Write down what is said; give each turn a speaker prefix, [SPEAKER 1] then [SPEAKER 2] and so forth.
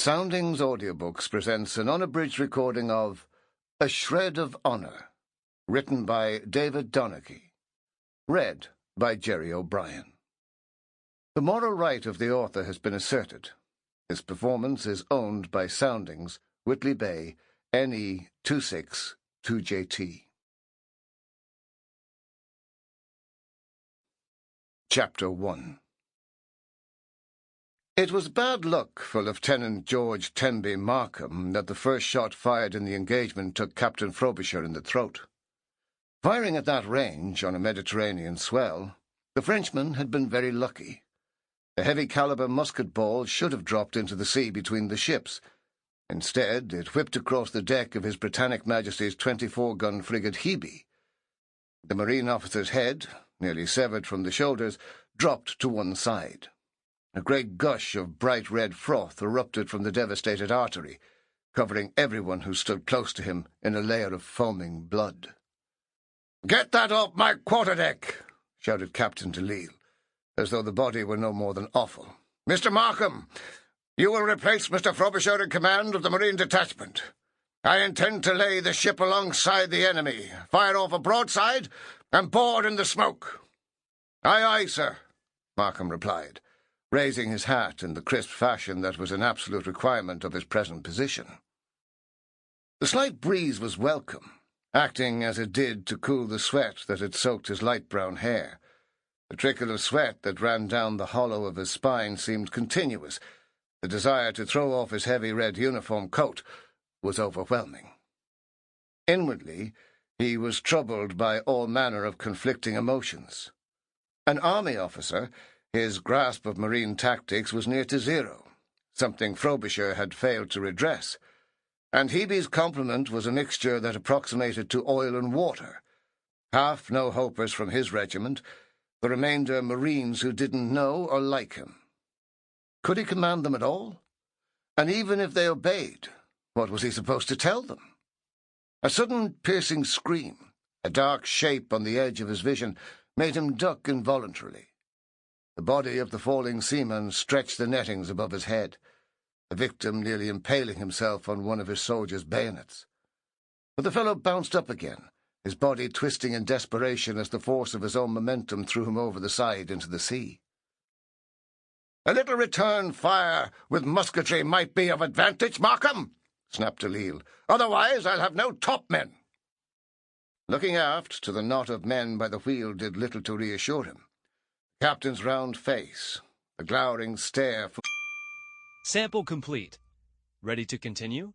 [SPEAKER 1] Soundings Audiobooks presents an unabridged recording of A Shred of Honor, written by David Donachie, read by Gerry O'Brien. The moral right of the author has been asserted. His performance is owned by Soundings, Whitley Bay, NE 262JT. Chapter 1. It was bad luck for Lieutenant George Markham that the first shot fired in the engagement took Captain Frobisher in the throat. Firing at that range on a Mediterranean swell, the Frenchman had been very lucky. A heavy-caliber musket ball should have dropped into the sea between the ships. Instead, it whipped across the deck of His Britannic Majesty's 24-gun frigate Hebe. The marine officer's head, nearly severed from the shoulders, dropped to one side. A great gush of bright red froth erupted from the devastated artery, covering everyone who stood close to him in a layer of foaming blood. "Get that off my quarterdeck!" shouted Captain Delisle, as though the body were no more than awful. "Mr. Markham, you will replace Mr. Frobisher in command of the marine detachment. I intend to lay the ship alongside the enemy, fire off a broadside, and board in the smoke." "Aye, aye, sir," Markham replied, raising his hat in the crisp fashion that was an absolute requirement of his present position. The slight breeze was welcome, acting as it did to cool the sweat that had soaked his light brown hair. The trickle of sweat that ran down the hollow of his spine seemed continuous. The desire to throw off his heavy red uniform coat was overwhelming. Inwardly, he was troubled by all manner of conflicting emotions. An army officer, his grasp of marine tactics was near to zero, something Frobisher had failed to redress, and Hebe's complement was a mixture that approximated to oil and water. Half no-hopers from his regiment, the remainder Marines who didn't know or like him. Could he command them at all? And even if they obeyed, what was he supposed to tell them? A sudden piercing scream, a dark shape on the edge of his vision, made him duck involuntarily. The body of the falling seaman stretched the nettings above his head, the victim nearly impaling himself on one of his soldiers' bayonets. But the fellow bounced up again, his body twisting in desperation as the force of his own momentum threw him over the side into the sea. "A little return fire with musketry might be of advantage, Markham," snapped Delisle. "Otherwise I'll have no topmen." Looking aft to the knot of men by the wheel did little to reassure him. The captain's round face, the glowering stare...
[SPEAKER 2] Sample complete. Ready to continue?